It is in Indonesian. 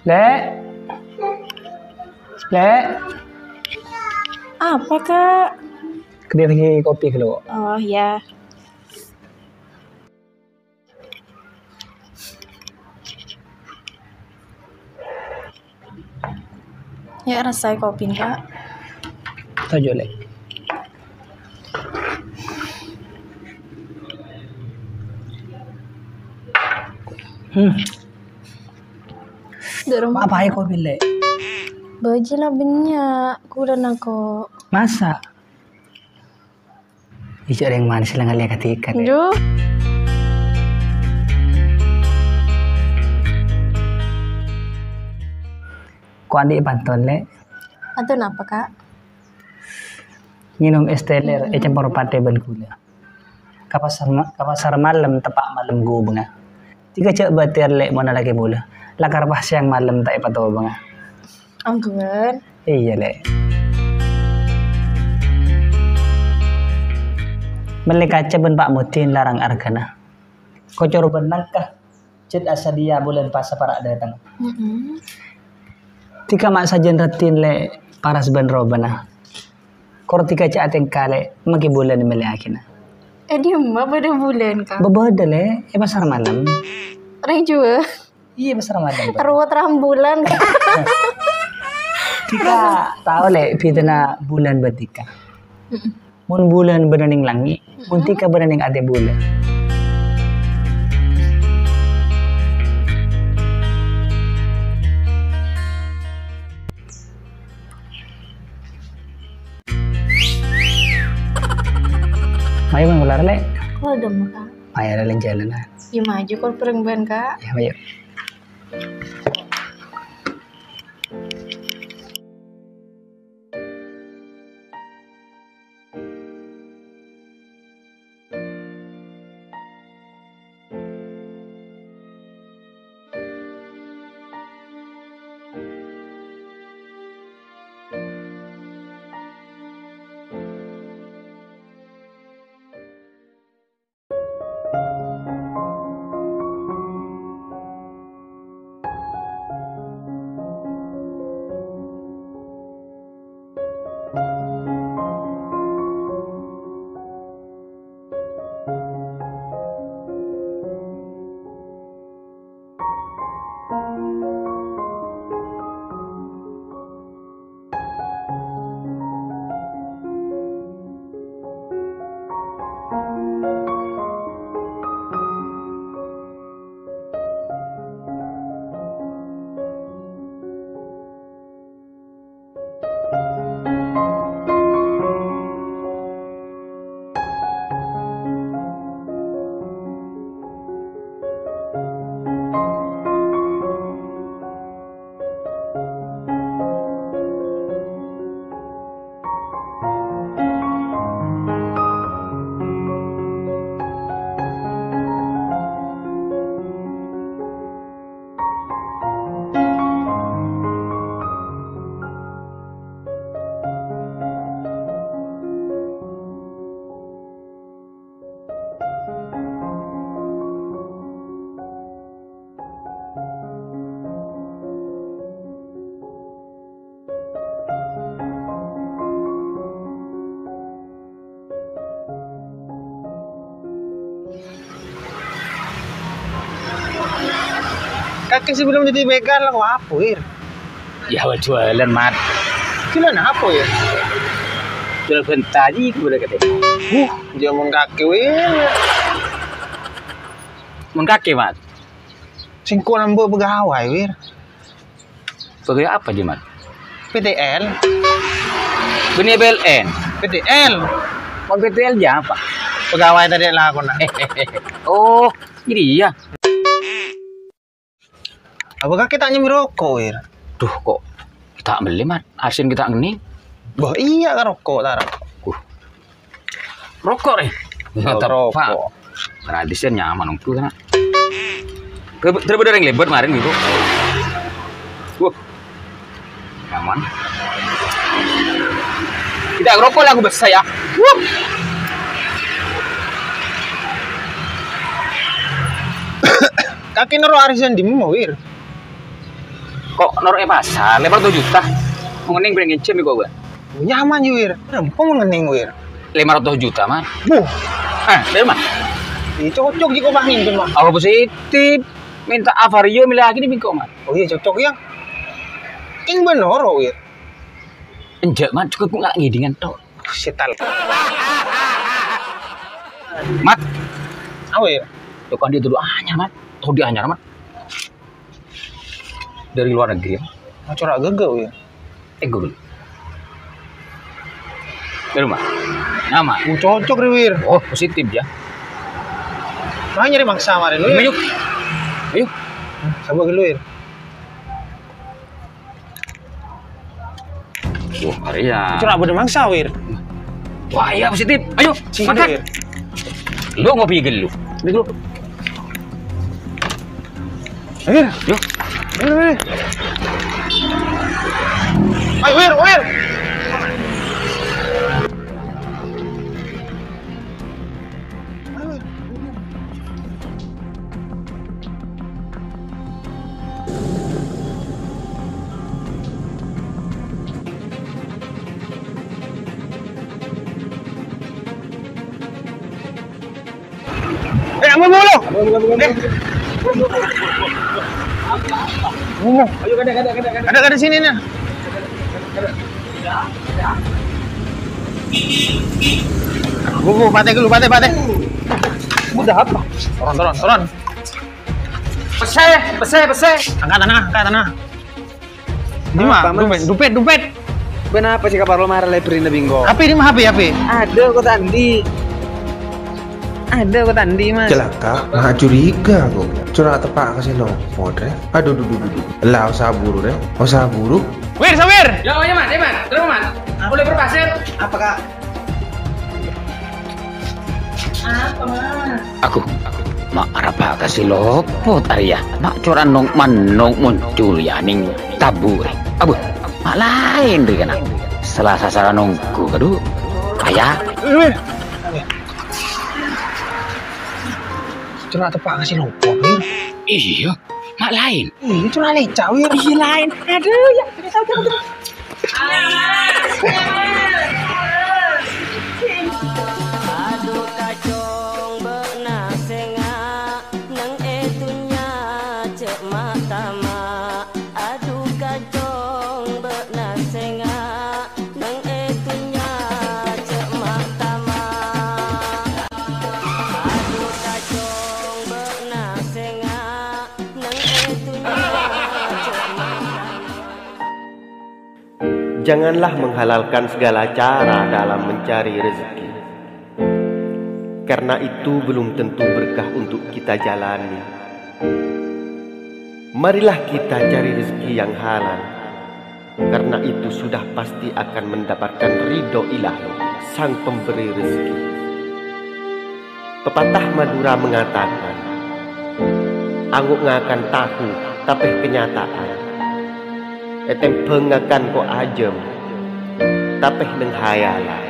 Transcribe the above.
Lek. Lek. Apa, Kak? Kedai lagi kopi dulu. Oh, ya. Ya, rasai kopi, Kak. Tujuh, Lek. Dorong Apa ya kopi, Lek? baju lah banyak. Kurang aku. Masa? Ijo ada yang manis lah ngeliat ketika, Lek. Aduh. Kau adik pantun, Lek. Pantun apa, Kak? Minum es teler, campur pate ban gula. Kapasar malam, tepak malam gue bunga. Tiga cek batir, Lek, mana lagi bola. Lakar pas siang malam tak ipat tahu bunga. Anggun. Iya, Lek. Beli kaca ben Pak Mutin larang argana. Kocor benang kah? Cet asa dia bulan pas para datang. Tika mak sajen retin, Lek, paras ben robana. Kor tika cak ateng kale maki bulan mele akina. Dia mah pada bulan, Kak. Bebeda, Lek, pasar malam. Orang juga. Iya, pasar malam. Ruwet rambulan, Kak. Tika tahu, Lek, pitena bulan betika. Mun bulan benening langi, mun tika benening ade bulan. Mayu mengular, Lek. Kalau ada mah, Kak. Mayu jalan jalan lah. Ya maju kalau perempuan, Kak. Ya, mayu. Kaki sebelum jadi begal aku apa, Wir? Ya, jualan mat. Jualan apa ya? Jualan bentaji ke boleh kata. Jamun kaki, Wir. Mun kaki, mat. Singko lambo pegawai, Wir. Pegawai apa di mat? PTL. Benih BLN. PTL. Mau PTL ya apa? Pegawai tadi lah aku nak. Oh, ini ya. Apakah kita nyemir rokok, Wir? Duh, kok kita beli mat? Asin kita ngeni. Bah iya kan rokok, Tara. Rokok deh. Rokok. Tradisinya nyaman untuk kan. Terus yang lebar kemarin gitu. Nyaman. Tidak ngerokok lah aku besar ya. Kaki nero arisan di mau, Wir. kok noroknya pasar, lebar 2 juta. Mengening pengen cem kok gue. Nyaman ya wir. Rempong mengening wir. 500 juta mah. Buh. Dari mana? Cocok jika bangin tuh mah. Apa positif? Minta Avario milih lagi nih bingkok mah. Oh iya cocok ya. King bener wir. Enjak mah cukup nggak ngidingan tok. Setal. Mat, Awir. tuh kan dia dulu anyar mat. Tahu dia anyar mat. Dari luar negeri ya. Mau corak gegek wir. Gue dulu. Dari rumah. Nama. Cocok wir. Oh positif ya. Nah nyari maksa kemarin wir. Ayo. Ayo. Coba dulu wir. Wah karya. Corak bener maksa wir. Wah iya positif. Ayo makan. Wir. Lu ngopi gelu. Gelu. Wir. Yuk. Wir. Ayo wir. Apa mulu? Ayo kada. Ada sini nih. Bu, pate dulu, pate. Udah apa? Turun. Pese. Angkat tanah. Ini mah, dompet. Kenapa sih kapal lo marah leperin na bingo? HP ini mah HP. Ada kok tandi mas. Celaka, mah curiga kok. Curang tepak kasih nomor deh. Aduh. Lah usah buru deh. Usah buru. Wir. Ya, man. Terus man. Boleh berpasir. Apa kak? Aku mak arapa kasih lopot Arya. Mak coran nong manong muncul ya ning tabu. Abu. Mak lain deh kan. Salah sasaran nongku kadu. Kaya. Wir. Curang tepak kasih lopot wir. Iya, mak lain. Ini curang lecak wir. Iya lain. Aduh ya. Aduh kacong benak sengak nang etunya cek matama. Aduh kacong benak sengak nang etunya cek matama. Aduh kacong benak sengak nang etunya cek matama. Janganlah menghalalkan segala cara dalam mencari rezeki. Karena itu belum tentu berkah untuk kita jalani. Marilah kita cari rezeki yang halal. Karena itu sudah pasti akan mendapatkan ridho ilahi, sang pemberi rezeki. Pepatah Madura mengatakan, anguk ngakan tahu, tapi kenyataan. Etempeng ngakan ko ajem, tapi neng hayalan.